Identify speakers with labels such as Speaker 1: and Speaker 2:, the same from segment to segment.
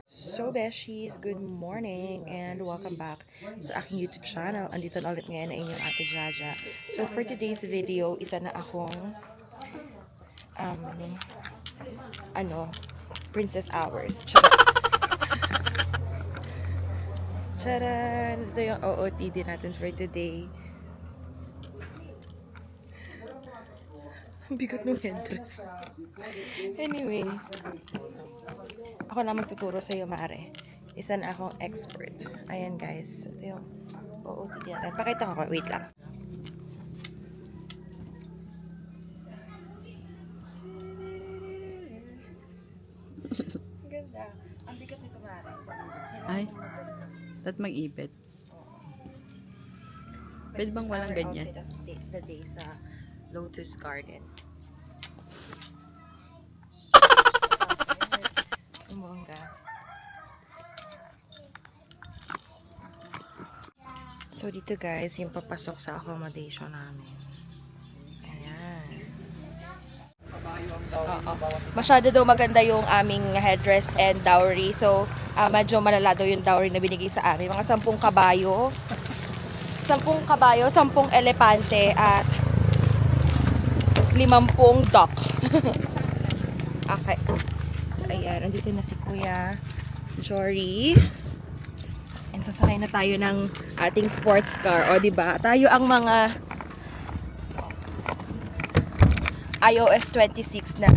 Speaker 1: So beshies, good morning and welcome back sa aking YouTube channel. Andito na ulit ngayon na inyong Ate Jaja. So for today's video, isa na akong Princess Hours. Charan! Ito yung OOTD natin for today. Ang bigat ng headdress. Anyway, ako na magtuturo sa iyo, Mare. Isa na akong expert. Ayan, guys. Ito yung OOTD natin. Pakita ko. Wait lang. Ganda. Ang bigat nito, Mare.
Speaker 2: Ay, dapat mag-ipit. Pwede bang walang ganyan?
Speaker 1: The day sa Lotus Garden. Bongga. So dito guys, yung papasok sa accommodation namin. Ayan. Masyado daw maganda yung aming headdress and dowry. So medyo malala daw yung dowry na binigay sa amin. Mga 10 kabayo. 10 kabayo, 10 elepante at 50 duck. Okay. So, ayan. Nandito na si Kuya Jory. And sasakay na tayo ng ating sports car. O, diba? Tayo ang mga iOS 26 na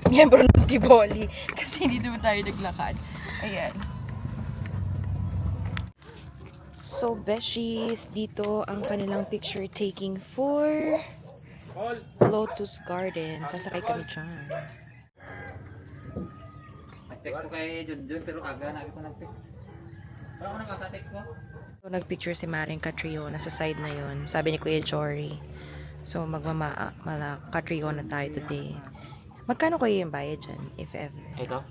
Speaker 1: miyembro ng Tiboli. Kasi hindi naman tayo naglakad. Ayan. So, beshies, dito ang kanilang picture taking for Lotus Garden. Sasakay kami dyan.
Speaker 3: Text ko kay Junjun pero aga na ako nag-text. Saan ako nagkasa-text mo?
Speaker 1: So, nagpicture si Maring Catriona sa side na yun. Sabi ni Kuya Jory. So, Catriona tayo today. Magkano kayo yung bayad dyan, if ever?
Speaker 3: Ito?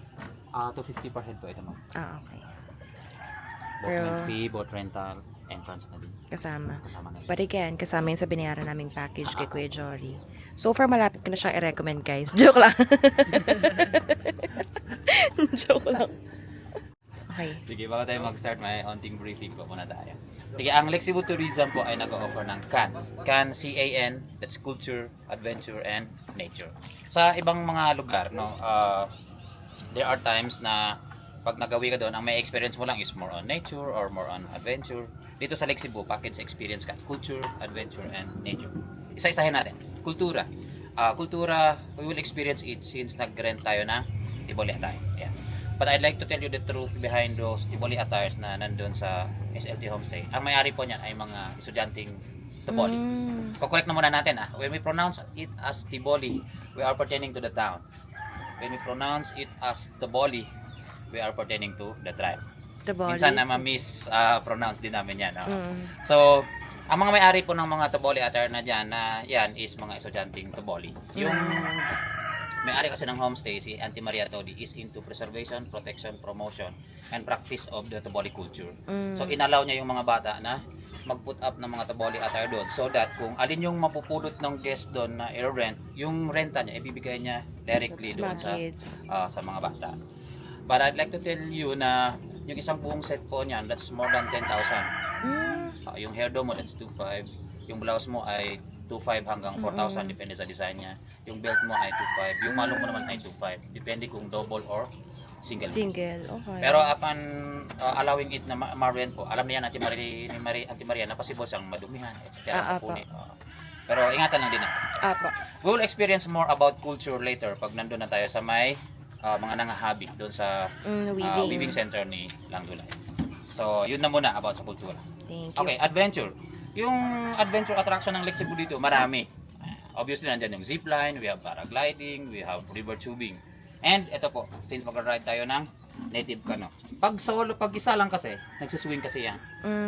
Speaker 3: 250 per head po ito mo.
Speaker 1: Okay.
Speaker 3: Both
Speaker 1: Pero,
Speaker 3: rent fee, both rental, entrance na din.
Speaker 1: kasama.
Speaker 3: Kasama na yun.
Speaker 1: But again, kasama yun sa binayaran naming package kay Kuya Jory. So far, malapit ko na siya i-recommend, guys. Joke lang. Joke lang. Okay.
Speaker 3: Sige, bago tayo mag-start, may onting briefing po muna tayo. Sige, ang Lexibu Tourism po ay nag-offer ng CAN. CAN, C-A-N, that's Culture, Adventure, and Nature. Sa ibang mga lugar, no, there are times na pag nagawi ka doon, ang may experience mo lang is more on nature or more on adventure. Dito sa Lexibu, package experience ka, culture, adventure, and nature. Isa-isahin natin. Kultura. Kultura, we will experience it since nag-rent tayo ng Tiboli attire. Yeah. But I'd like to tell you the truth behind those Tiboli attires na nandun sa SLT Homestay. Ang may-ari po niyan ay mga estudyanteng Tiboli. Correct na muna natin. When we pronounce it as Tiboli, we are pertaining to the town. When we pronounce it as Tiboli, we are pertaining to the tribe. Minsan na ma-mispronounce din namin yan. So, ang mga may-ari po ng mga Tiboli attire na dyan, na yan is mga estudyanteng Tiboli. Yung may-ari kasi ng homestay, si Auntie Maria Todi, is into preservation, protection, promotion, and practice of the Tiboli culture. So, inallow niya yung mga bata na mag-put up ng mga Tiboli attire doon so that kung alin yung mapupulot ng guest doon na i-rent, yung renta niya, ibibigay niya directly doon sa mga bata. But I'd like to tell you na yung isang buong set po niyan, that's more than 10,000. Yung hairdo mo, that's 2,500. Yung blouse mo ay 2,500 hanggang 4,000, depende sa design niya. Yung belt mo ay 2,500. Yung malong mo naman ay 2,500. Depende kung double or single.
Speaker 1: Single, okay.
Speaker 3: Pero upon allowing it na ma-rent po, alam niya Auntie Maria na possible siyang madumihan, etc. Pero ingatan lang din natin. We will experience more about culture later pag nandun na tayo sa may mga nangahabi doon sa weaving center ni Langdulay. So, yun na muna about sa kultura.
Speaker 1: Thank you.
Speaker 3: Okay, adventure. Yung adventure attraction ng Lexibu dito, marami. Obviously, nandyan yung zipline, we have paragliding, we have river tubing. And ito po, since mag-ride tayo ng native canoe. Pag isa lang kasi, nagsuswing kasi yan.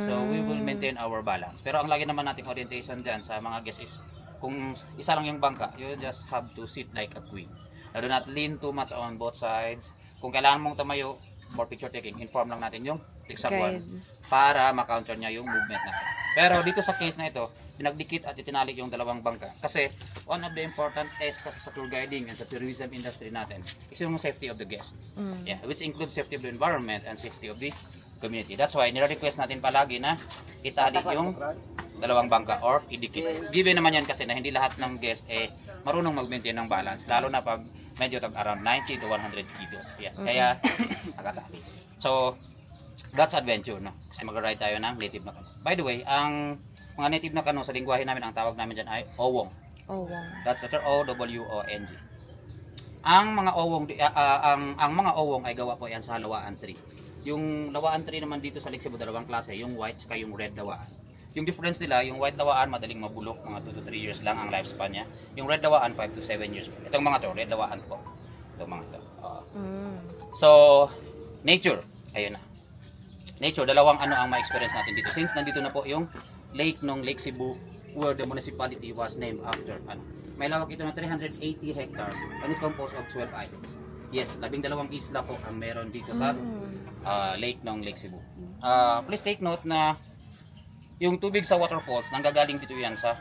Speaker 3: So, we will maintain our balance. Pero ang lagi naman nating orientation dyan sa mga guests is, kung isa lang yung bangka, you just have to sit like a queen. Now, do not lean too much on both sides. Kung kailangan mong tumayo for picture taking, inform lang natin yung Tixaguan para ma-counter niya yung movement natin. Pero dito sa case na ito, pinagdikit at itinalik yung dalawang bangka. Kasi one of the important is kasi sa tour guiding and sa tourism industry natin is yung safety of the guest. Yeah, which includes safety of the environment and safety of the community. That's why nire-request natin palagi na italik yung dalawang bangka or idikit. Given naman yan kasi na hindi lahat ng guest marunong mag-maintain ng balance, lalo na pag medyo around 90 to 100 kilos. Yeah. Kaya nakatali. So that's adventure, no? Kasi mag-ride tayo ng native na canoe. By the way, ang mga native na canoe sa lingwahe namin, ang tawag namin dyan ay owong.
Speaker 1: Owong.
Speaker 3: That's letter O-W-O-N-G. Ang mga owong, ang mga owong ay gawa po yan sa lawaan tree. Yung lawaan tree naman dito sa Lake Cebu, dalawang klase, yung white at yung red lawaan. Yung difference nila, yung white lawaan madaling mabulok, mga 2 to 3 years lang ang lifespan niya. Yung red lawaan 5 to 7 years. Itong mga to, red lawaan po. Itong mga to. So, nature, ayun na. Nature, dalawang ano ang ma-experience natin dito. Since nandito na po yung lake ng Lake Cebu, where the municipality was named after. May lawak ito na 380 hectares and is composed of 12 islands. Yes, 12 isla po ang meron dito sa lake ng Lake Cebu. Please take note na yung tubig sa waterfalls nanggagaling dito yan sa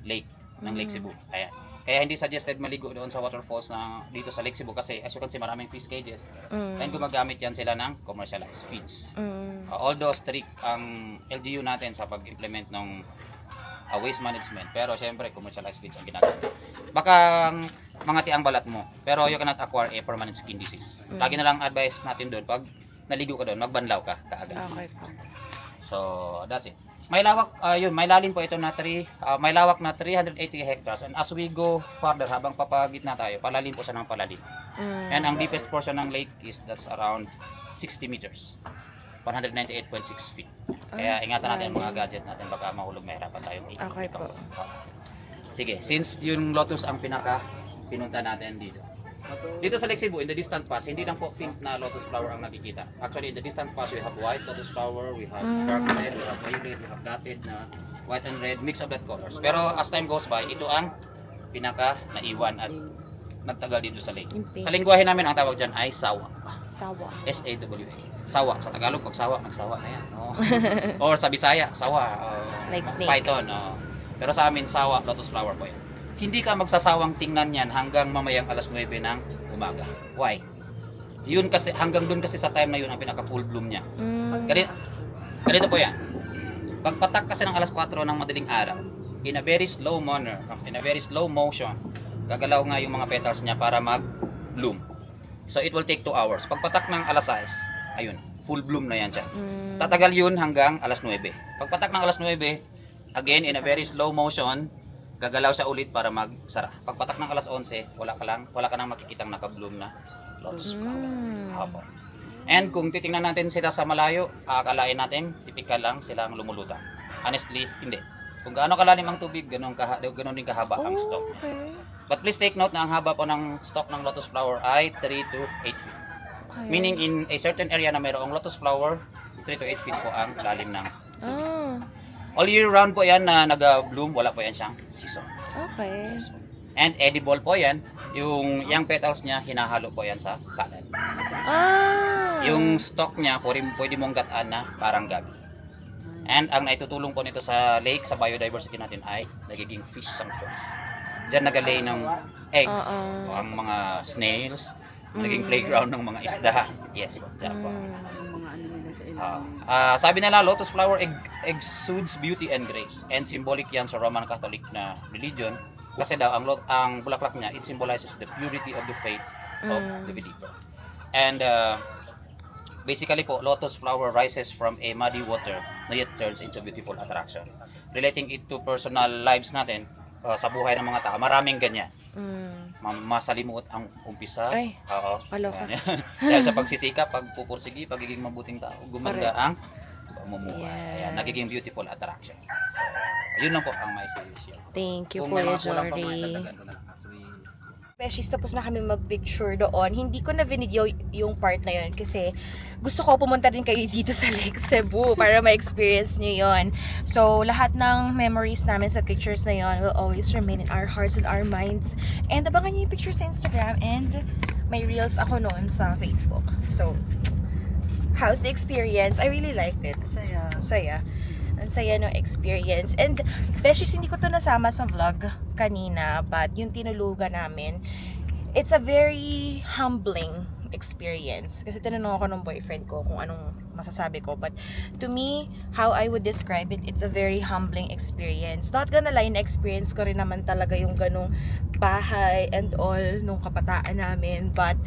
Speaker 3: lake ng Lake Cebu. Ayan. Kaya hindi suggested maligo doon sa waterfalls na dito sa Lake Cebu kasi as you can see maraming fish cages. And gumagamit yan sila ng commercialized feeds. Although strict ang LGU natin sa pag-implement ng waste management, pero syempre commercialized feeds ang ginagawa. Baka mangati ang balat mo, pero you cannot acquire a permanent skin disease. Lagi na lang advice natin doon pag naligo ka doon, magbanlaw ka kaagad.
Speaker 1: Okay po.
Speaker 3: So, that's it. May lawak, may lalim po ito na may lawak na 380 hectares. And as we go further, habang papagitna tayo, palalim po siya ng palalim. And ang deepest portion ng lake is that's around 60 meters. 198.6 feet. Kaya ingatan natin ang mga gadget natin, baka mahulog, mahirapan tayong ikot.
Speaker 1: Okay po.
Speaker 3: Sige, since yung lotus ang pinunta natin dito. Dito sa Lake Cebu, in the distant past, hindi lang po pink na lotus flower ang nakikita. Actually, in the distant past, we have white lotus flower, we have dark red, we have violet, we have dotted na white and red, mix of that colors. Pero as time goes by, ito ang pinaka naiwan at nagtagal dito sa lake. Sa lingwahe namin, ang tawag dyan ay sawa.
Speaker 1: Sawa.
Speaker 3: S-A-W-A. Sawa. Sa Tagalog, pag sawa, nagsawa na yan. Or sa Bisaya, sawa.
Speaker 1: Like snake.
Speaker 3: Python. Pero sa amin, sawa, lotus flower po yan. Hindi ka magsasawang tingnan yan hanggang mamayang alas 9 ng umaga. Why? Yun kasi, hanggang dun kasi sa time na yun ang pinaka full bloom niya. Ganito po yan. Pagpatak kasi ng alas 4 ng madaling araw, in a very slow manner, in a very slow motion, gagalaw nga yung mga petals niya para mag-bloom. So it will take 2 hours. Pagpatak ng alas 6, ayun, full bloom na yan siya. Tatagal yun hanggang alas 9. Pagpatak ng alas 9, again, in a very slow motion, gagalaw siya ulit para magsara. Pagpatak ng alas 11, wala ka nang makikitang naka-bloom na lotus flower. And kung titingnan natin sila sa malayo, akalain natin typical lang silang lumulutang. Honestly, hindi. Kung gaano kalalim ang tubig, ganun din kahaba ang stalk. But please take note na ang haba po ng stalk ng lotus flower ay 3 to 8 feet. Meaning in a certain area na mayroong lotus flower, 3 to 8 feet po ang lalim ng tubig. All year round po yan na nag-bloom, wala po yan siyang season.
Speaker 1: Okay.
Speaker 3: And edible po yan, yung young petals niya, hinahalo po yan sa salad. Yung stalk niya, pwede mong gataan na parang gabi. And ang naitutulong po nito sa lake, sa biodiversity natin ay nagiging fish sanctuary. Diyan nagalay ng eggs, o ang mga snails, naging playground ng mga isda. Yes po, diyan po. Sabi nila, lotus flower exudes beauty and grace, and symbolic yan sa Roman Catholic na religion kasi daw ang bulaklak niya, it symbolizes the purity of the faith of the believer. And basically po, lotus flower rises from a muddy water na yet turns into beautiful attraction. Relating it to personal lives natin, sa buhay ng mga tao, maraming ganyan. Masalimuot ang umpisa.
Speaker 1: Ay,
Speaker 3: Maloka. Dahil sa pagsisikap, pagpupursigi, pagiging mabuting tao, gumanda ang pamumuhay. Ayan, nagiging beautiful attraction. So, yun lang po ang may solution.
Speaker 1: Thank you,
Speaker 3: Kung may
Speaker 1: Kuya
Speaker 3: mga kulang pa mga
Speaker 1: Jory.
Speaker 3: dagdagan ko na lang.
Speaker 1: Beshies, tapos na kami mag-picture doon. Hindi ko na video yung part na yun kasi gusto ko pumunta rin kayo dito sa Lake Cebu para ma-experience nyo yun. So, lahat ng memories namin sa pictures na yun will always remain in our hearts and our minds. And abangan nyo yung pictures sa Instagram and may reels ako noon sa Facebook. So, how's the experience? I really liked it.
Speaker 2: Saya.
Speaker 1: Saya. Ang saya ng experience. And, Beshies, hindi ko to nasama sa vlog kanina, but yung tinulugan namin, it's a very humbling experience. Kasi tinanong ako ng boyfriend ko kung anong masasabi ko. But to me, how I would describe it, it's a very humbling experience. Not gonna lie, na-experience ko rin naman talaga yung ganong bahay and all nung kabataan namin. But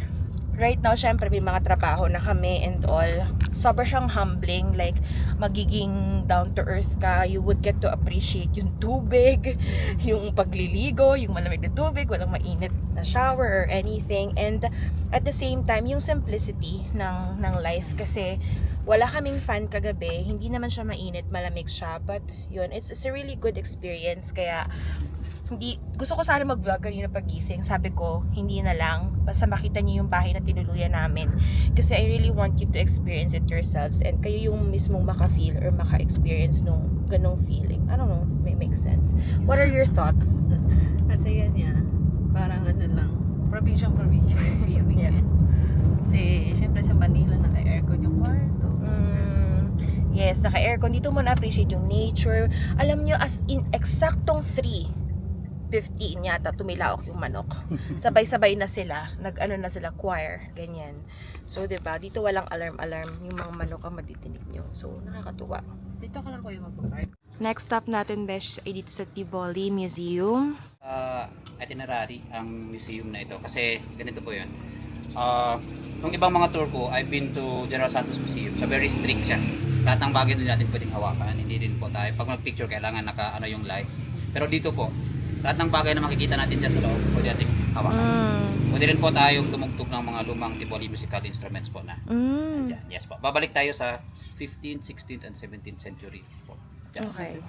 Speaker 1: right now, syempre may mga trabaho na kami and all. Sobrang siyang humbling, like magiging down to earth ka. You would get to appreciate yung tubig, yung pagliligo, yung malamig na tubig, walang mainit na shower or anything. And at the same time, yung simplicity ng life, kasi wala kaming fan kagabi. Hindi naman siya mainit, malamig siya, but yun, it's a really good experience. Kaya gusto ko sana mag-vlog kanina pagising. Sabi ko, hindi na lang. Basta makita niyo yung bahay na tinuluyan namin. Kasi I really want you to experience it yourselves. And kayo yung mismong maka-feel or maka-experience nung ganong feeling. I don't know, may make sense. What are your thoughts?
Speaker 2: At saya niya, parang ano lang, probinsyang-probinsya yung feeling
Speaker 1: Yeah.
Speaker 2: niya. Kasi, syempre sa Manila, naka-aircon yung kwarto.
Speaker 1: Yes, naka-aircon. Dito mo na-appreciate yung nature. Alam nyo, as in eksaktong 3:15 yata tumilaok yung manok. Sabay-sabay na sila, nag-ano na sila, choir, ganyan. So, 'di ba? Dito walang alarm-alarm, yung mga manok ang madidinig nyo. So, nakakatuwa.
Speaker 2: Dito ka lang kuya mag-park.
Speaker 1: Next stop natin, Besh, ay dito sa Tivoli Museum.
Speaker 3: Itinerary ang museum na ito kasi ganito po yun. Yung ibang mga tour ko, I've been to General Santos Museum. So very strict siya. Lahat ng bagay din natin pwedeng hawakan. Hindi din po tayo. Pag mag-picture, kailangan naka yung lights. Pero dito po, lahat ng bagay na makikita natin dyan sa loob, pwede natin hawakan. Pwede rin po tayong tumugtog ng mga lumang Tivoli musical instruments po na. Dyan. Yes po. Babalik tayo sa 15th, 16th, and 17th century po. Dyan.
Speaker 1: Okay.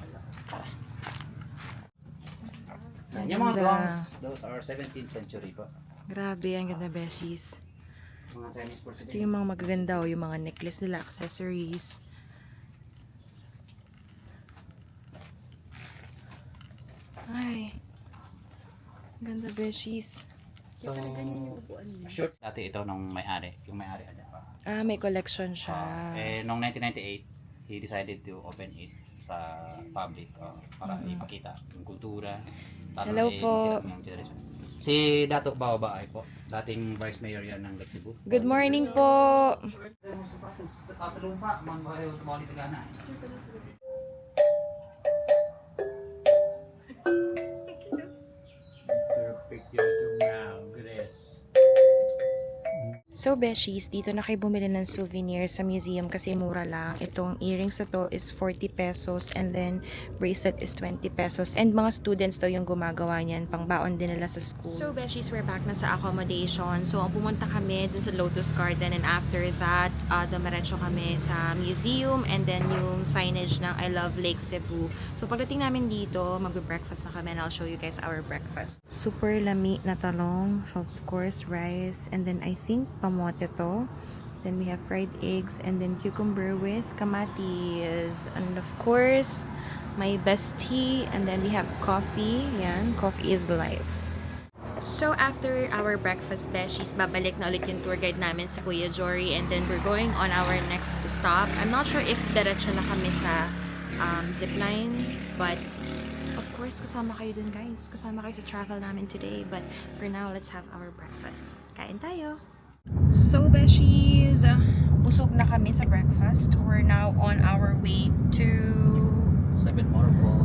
Speaker 3: Yan. Yung mga gongs, those are 17th century po.
Speaker 1: Grabe, ang ganda, Beshies.
Speaker 3: Mga Chinese
Speaker 1: Ito
Speaker 3: porcelain.
Speaker 1: yung mga magaganda, yung mga necklace nila, accessories. Ay, ganda, Beshies.
Speaker 3: So, short. Dati ito nung may-ari. Yung may-ari dyan pa.
Speaker 1: Ah, may collection siya.
Speaker 3: Noong 1998, he decided to open it sa public para ipakita yung kultura.
Speaker 1: Hello po.
Speaker 3: Yung generation. Si Dato Baobay po, dating Vice Mayor yan ng Cebu.
Speaker 1: Good morning po. So, Beshies, dito na kayo bumili ng souvenir sa museum kasi mura lang. Itong earrings na to is 40 pesos and then bracelet is 20 pesos. And mga students daw yung gumagawa niyan, pang baon din nila sa school. So, Beshies, we're back na sa accommodation. So, pumunta kami dun sa Lotus Garden and after that, dumiretso kami sa museum and then yung signage ng I Love Lake Cebu. So, pagdating namin dito, magbe-breakfast na kami and I'll show you guys our breakfast. Super lami na talong. So, of course, rice and then I think kamote to. Then we have fried eggs and then cucumber with kamatis. And of course, my best tea. And then we have coffee. Yan, coffee is life. So after our breakfast, Beshies, babalik na ulit yung tour guide namin sa Kuya Jory. And then we're going on our next stop. I'm not sure if diretso na kami sa zipline. But of course, kasama kayo dun, guys. Kasama kayo sa travel namin today. But for now, let's have our breakfast. Kain tayo! So, Beshies, busog na kami sa breakfast. We're now on our way to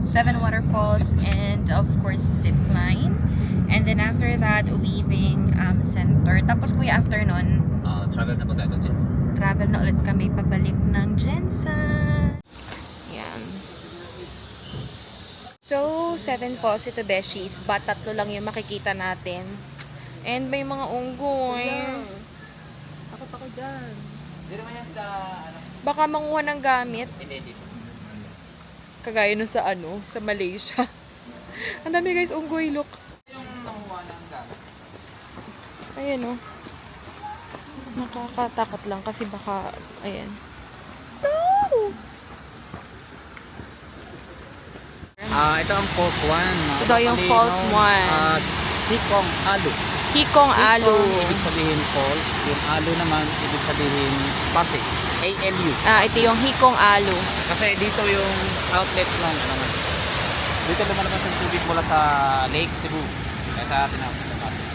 Speaker 1: Seven Waterfalls and of course zipline. And then after that, weaving center. Tapos kuya, after nun,
Speaker 3: Travel na po tayo to Jensen.
Speaker 1: travel na ulit kami pabalik ng Jensen. Yan. So, 7 falls ito, Beshies. But 3 lang yung makikita natin. And may mga unggoy.
Speaker 2: Takot ako dyan.
Speaker 3: Hindi naman yan sa
Speaker 1: Baka manguha ng gamit.
Speaker 3: Pinedit.
Speaker 1: Kagaya nun sa sa Malaysia. Ang dami guys, unggoy, look.
Speaker 3: Yung nakuha ng gamit.
Speaker 1: Ayan oh. Nakakatakot lang kasi baka, ayan. No!
Speaker 3: Ito ang false 1.
Speaker 1: Ito yung false 1.
Speaker 3: Hikong Alu.
Speaker 1: Hikong Alu.
Speaker 3: Ibig sabihin false. Yung Alu naman, ibig sabihin pasig. ALU.
Speaker 1: Ito yung Hikong Alu.
Speaker 3: Kasi dito yung outlet ng ano nga. Dito lumalabas ang tubig mula sa Lake Cebu. Kaya sa atin ang pinapasok.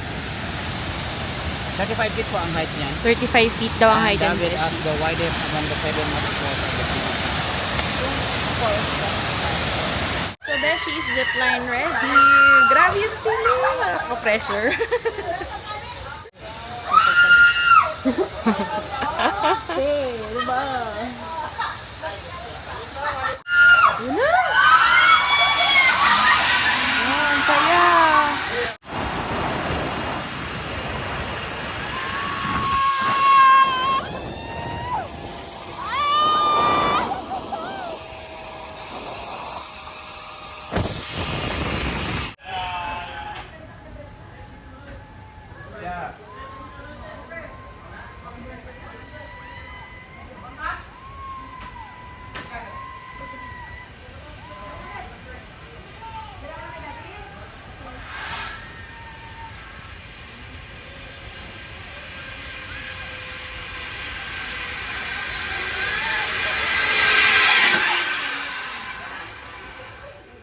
Speaker 3: 35 feet po ang height niya.
Speaker 1: 35 feet daw ang height
Speaker 3: And
Speaker 1: and
Speaker 3: that is
Speaker 1: Beshi.
Speaker 3: the widest among the 7 waterfalls of the Philippines.
Speaker 1: So Beshi is zipline ready. Grabe yung feeling. Nakaka-pressure. Hey, diba? Yun na! Ang saya!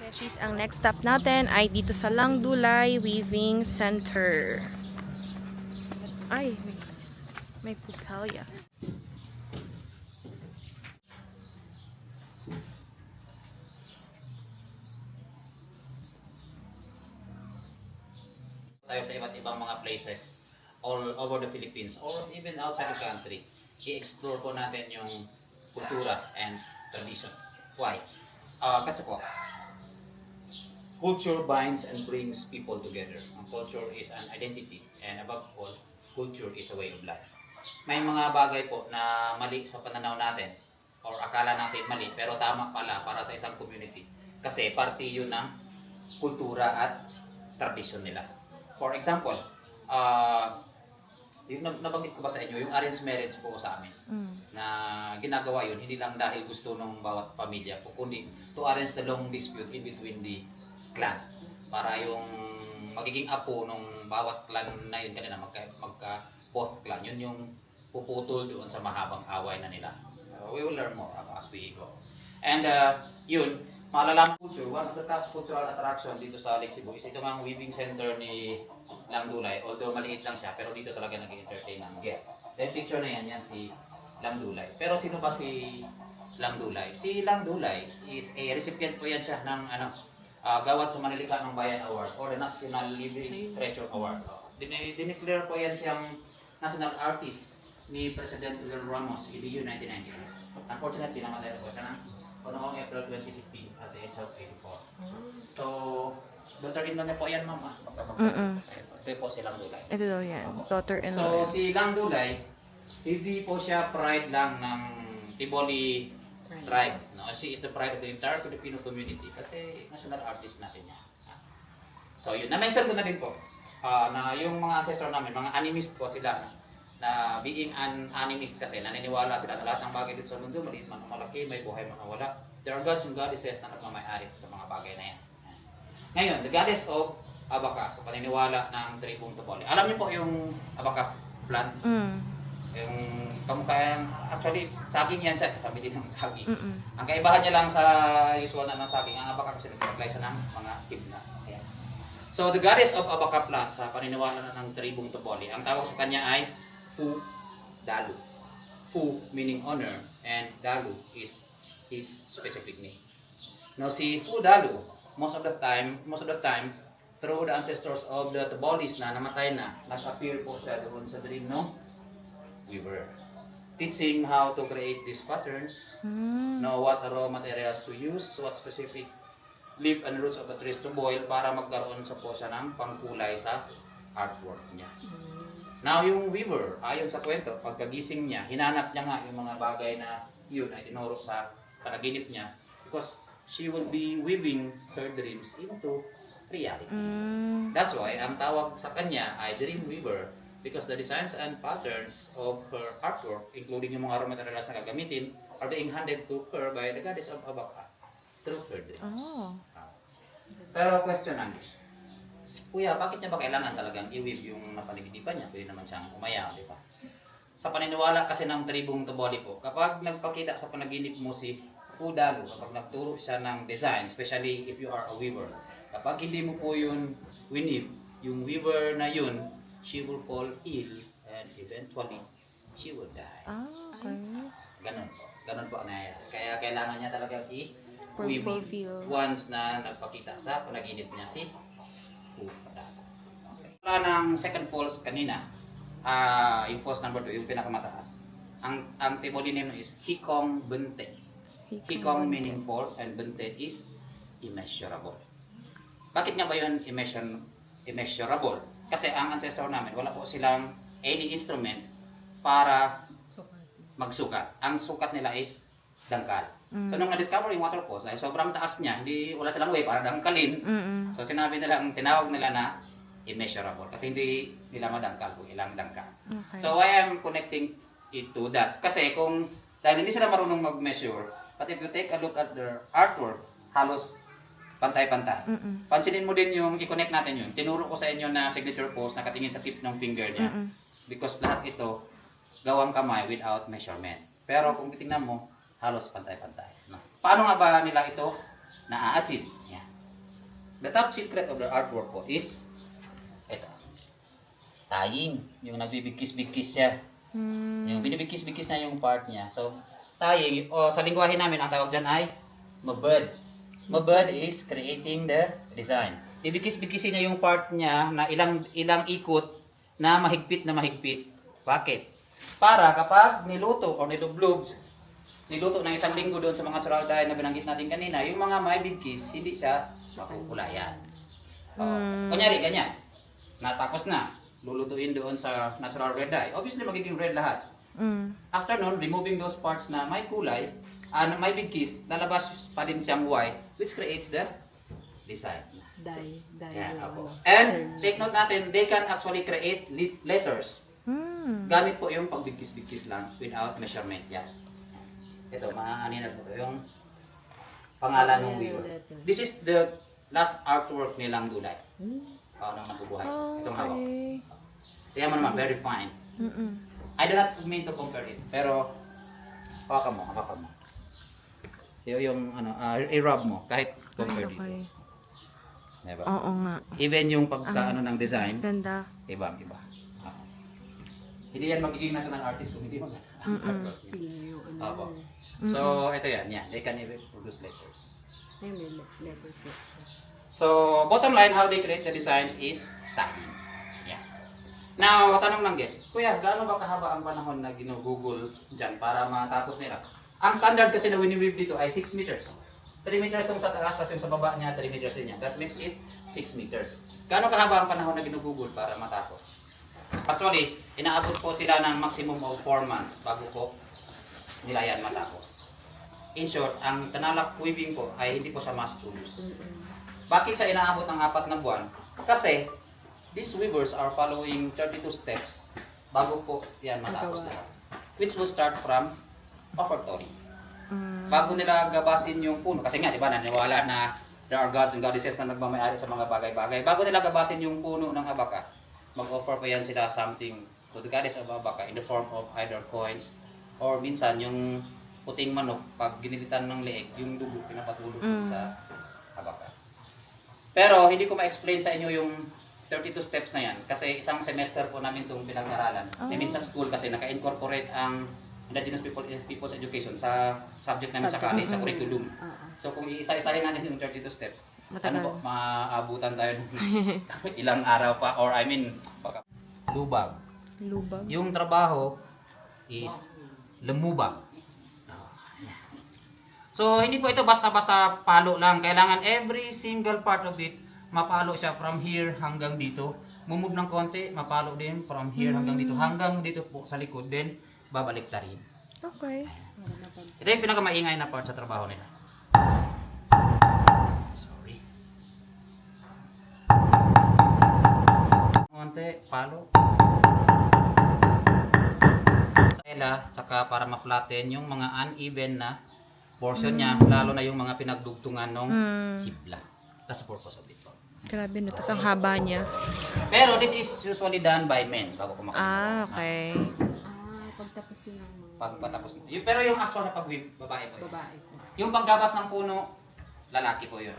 Speaker 1: Beshies, ang next stop natin ay dito sa Langdulay Weaving Center. Ay, may pupelya.
Speaker 3: Tayo sa iba't ibang mga places all over the Philippines or even outside the country. I-explore po natin yung kultura and tradition. Why? Kasi po, culture binds and brings people together. Ang culture is an identity and above all, culture is a way of life. May mga bagay po na mali sa pananaw natin or akala natin mali pero tama pala para sa isang community. Kasi parte yun ng kultura at tradisyon nila. For example, yung nabanggit ko ba sa inyo, yung arranged marriage po sa amin na ginagawa yun hindi lang dahil gusto ng bawat pamilya po, kundi to arrange the long dispute in between the clan para yung magiging apo ng bawat clan na yun kanina magka both clan, yun yung puputol doon sa mahabang away na nila. We will learn more as we go. And yun, malalaman culture, one of the top cultural attraction dito sa Lake Cebu is ito ang weaving center ni Langdulay. Although maliit lang siya, pero dito talaga nag-entertain ng guest. Then picture na yan si Langdulay. Pero sino ba si Langdulay? Si Langdulay is a recipient po yan siya ng gawad sa Manilika ng Bayan Award or the National Living Treasure Award. Dineclare po yan siyang national artist ni President Fidel Ramos in the year 1999. Unfortunately, namatay po siya noong April 2015 at the age of 84. So, daughter-in-law niya po yan, mama. Ito po si Langdulay.
Speaker 1: Ito daw yan. Daughter-in-law.
Speaker 3: So, si Langdulay, hindi po siya pride lang ng Tiboli tribe. No? She is the pride of the entire Filipino community kasi national artist natin yan. So, yun. Na-mention ko na din po na yung mga ancestor namin, mga animist po sila na being an animist kasi naniniwala sila na lahat ng bagay dito sa mundo, maliit man o malaki, may buhay man o wala. There are gods and goddesses na nagmamayari sa mga bagay na yan. Ngayon, the goddess of Abaca, sa paniniwala ng tribong Toboli. Alam niyo po yung Abaca plant? Yung kamukha, actually, saging yan siya, family ng saging. Ang kaibahan niya lang sa usual na ng saging, ang Abaca kasi nag-apply sa ng mga hibna. Ayan. So, the goddess of Abaca plant, sa paniniwala ng tribong Toboli, ang tawag sa kanya ay Fu Dalu. Fu meaning honor and Dalu is his specific name. Now si Fu Dalu, most of the time through the ancestors of the Tabolis na namatay na, nag-appear po siya doon sa dream no weaver. Teaching how to create these patterns, know what raw materials to use, what specific leaf and roots of the trees to boil para magkaroon sa po siya ng pangkulay sa artwork niya. Now, yung weaver, ayon sa kwento, pagkagising niya, hinanap niya nga yung mga bagay na yun ay tinuro sa panaginip niya because she will be weaving her dreams into reality. That's why, ang tawag sa kanya ay dream weaver because the designs and patterns of her artwork, including yung mga raw materials na gagamitin, are being handed to her by the goddess of Abaca through her dreams. Pero question ang this. Kuya, bakit niya ba kailangan talagang i-weave yung napaligidipan niya? Pwede naman siyang umaya, di ba? sa paniniwala kasi ng tribong Toboli po, kapag nagpakita sa panaginip mo si Kudago, kapag nagturo siya ng design, especially if you are a weaver, kapag hindi mo po yun winib, yung weaver na yun, she will fall ill and eventually she will die.
Speaker 1: Ah, okay.
Speaker 3: Ganun po. Ganun po ang nangyayari. Kaya kailangan niya talaga i-weave
Speaker 1: Fulfill.
Speaker 3: once na nagpakita sa panaginip niya si Kudago. Okay. Wala ng second falls kanina, yung falls number 2, yung pinakamataas. Ang Tiboli name is Hikong Bente. Hikong meaning falls and Bente is immeasurable. Bakit nga ba yun immeasurable? Kasi ang ancestor namin, wala po silang any instrument para magsukat. Ang sukat nila is dangkal. So nung na-discover yung waterfalls, ay sobrang taas niya, wala silang way para dangkalin. So sinabi nila, ang tinawag nila na immeasurable kasi hindi nila madangkal kung ilang dangkal.
Speaker 1: Okay.
Speaker 3: So why I'm connecting it to that? Kasi dahil hindi sila marunong mag-measure, but if you take a look at their artwork, halos pantay-pantay. Pansinin mo din yung i-connect natin yun. Tinuro ko sa inyo na signature pose nakatingin sa tip ng finger niya. Because lahat ito gawang kamay without measurement. Pero kung titingnan mo, halos pantay-pantay. No? Paano nga ba nila ito na-achieve? Yan. The top secret of the artwork po is ito. Tying. Yung nagbibigkis-bigkis siya. Yung binibigkis-bigkis na yung part niya. So, tying, o sa lingwahe namin, ang tawag dyan ay mabud. Mabud is creating the design. Bibigkis-bigkisin niya yung part niya na ilang ikot na mahigpit. Bakit? Para kapag niluto o nilublog, niluto ng isang linggo doon sa mga natural dye na binanggit natin kanina, yung mga may bigkis, hindi siya makukulayan. Kunyari, ganyan. Natapos na. Lulutuin doon sa natural red dye. Obviously, magiging red lahat. After nun, removing those parts na may kulay, may bigkis, lalabas pa din siyang white, which creates the design.
Speaker 2: Die.
Speaker 3: Yeah, apo. And take note natin, they can actually create letters. Gamit po yung pagbigkis-bigkis lang without measurement. Yan. Ito, maaaninan po ito. Yung pangalan ng weaver. This is the last artwork nilang dulay. Nang nabubuhay siya. Itong hawak. Tingnan mo naman, very fine. I do not mean to compare it. Pero, hawakan mo. Yung i-rub mo, kahit compare dito. Diba?
Speaker 1: Oo nga.
Speaker 3: Even yung pagkaano ng design,
Speaker 1: Ganda.
Speaker 3: iba. Hindi yan magiging national artist kung hindi mag-artwork. Opo. So, ito yan. They can even produce letters.
Speaker 2: Ay, may letters na siya.
Speaker 3: So, bottom line, how they create the designs is tying. Yeah. Now, tanong ng guest, Kuya, gaano ba kahaba ang panahon na ginugugol dyan para matapos nila? Ang standard kasi na wini-weave dito ay 6 meters. 3 meters itong sa taas, tapos yung sa baba niya, 3 meters din yan. That makes it 6 meters. Gaano kahaba ang panahon na ginugugol para matapos? Actually, inaabot po sila ng maximum of 4 months bago po nila yan matapos. In short, ang Tanalak weaving po ay hindi po siya mass produce. Bakit siya inaabot ng 4 na buwan? Kasi these weavers are following 32 steps bago po yan matapos lahat. Which will start from offertory. Bago nila gabasin yung puno, kasi nga, di ba, naniwala na there are gods and goddesses na nagmamayari sa mga bagay-bagay. Bago nila gabasin yung puno ng abaka, mag-offer pa yan sila something to the goddess of abaka in the form of either coins or minsan yung puting manok, pag ginilitan ng leeg, yung dugo pinapatulog sa abaka. Pero hindi ko ma-explain sa inyo yung 32 steps na yan kasi isang semester po namin itong pinag-aralan. I mean sa school kasi naka-incorporate ang Indigenous People's Education sa subject namin sa college, sa curriculum. So kung iisa-isahin natin yung 32 steps, ano po, maabutan tayo ng ilang araw pa or I mean, lubag. Yung trabaho is lumubag. So hindi po ito basta-basta palo lang. Kailangan every single part of it, mapalo siya from here hanggang dito. Mumove ng konti, mapalo din from here hanggang dito. Hanggang dito po sa likod din, babalik ta rin.
Speaker 1: Okay.
Speaker 3: Ito yung pinakamaingay na part sa trabaho nila. Sorry. Konti, palo. Sa ela, tsaka para ma-flatten yung mga uneven na portion niya, lalo na yung mga pinagdugtungan ng hibla. That's the purpose of it.
Speaker 1: Grabe no, tas ang haba niya.
Speaker 3: Pero this is usually done by men bago kumakain.
Speaker 1: Okay.
Speaker 3: pagpatapos. Pero yung actual na pag-weave, babae po yun.
Speaker 2: Babae po.
Speaker 3: Yung paggabas ng puno, lalaki po yun.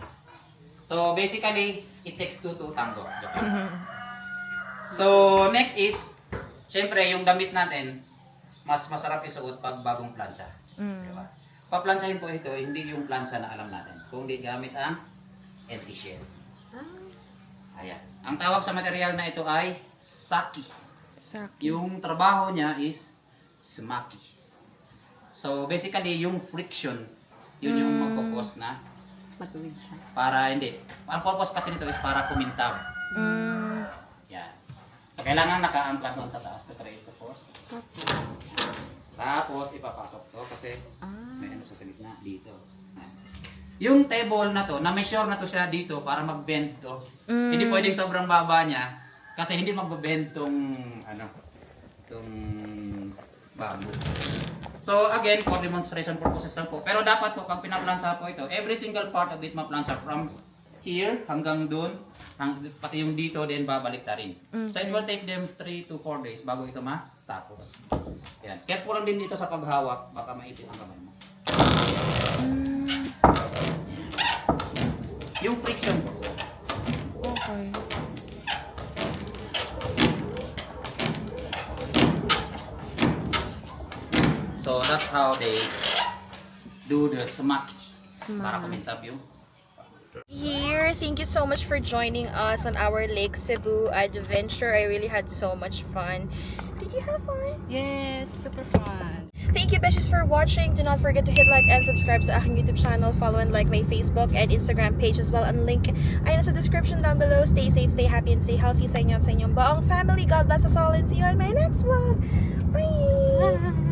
Speaker 3: So basically, it takes two to tango. Joke lang. So next is, syempre yung damit natin, mas masarap isuot pag bagong plancha. Diba? Paplantsahin po ito, hindi yung plancha na alam natin, kundi gamit ang empty shell. Ayan. Ang tawag sa material na ito ay saki. Yung trabaho niya is smaki. So basically yung friction, yun yung magpupos na
Speaker 2: Matuwid siya.
Speaker 3: para hindi. Ang purpose kasi nito is para kumintaw. Yan. So kailangan naka-amplas doon sa taas to create the force. Tapos ipapasok to kasi may ano sa gitna dito. Yan. Yung table na to, na-measure na to siya dito para mag-bend to. Hindi pwedeng sobrang baba niya kasi hindi mag-bend tong ano, tong bamboo. So again, for demonstration purposes lang po. Pero dapat po pag pinaplansa po ito, every single part of it maplansa from here hanggang dun, pati yung dito din babalik ta rin. So it will take them 3 to 4 days bago ito matapos. Yan. Careful lang din dito sa paghawak, baka maipit ang kamay mo. Yung friction po.
Speaker 1: Okay.
Speaker 3: So that's how they do the smaki. Para
Speaker 1: Smaki.
Speaker 3: kumintab yung
Speaker 1: Here, thank you so much for joining us on our Lake Cebu adventure. I really had so much fun. Did you have fun?
Speaker 2: Yes, super fun.
Speaker 1: Thank you, Beshies, for watching. Do not forget to hit like and subscribe sa aking YouTube channel. Follow and like my Facebook and Instagram page as well. Ang link ay nasa description down below. Stay safe, stay happy, and stay healthy sa inyo at sa inyong buong family. God bless us all and see you on my next vlog. Bye!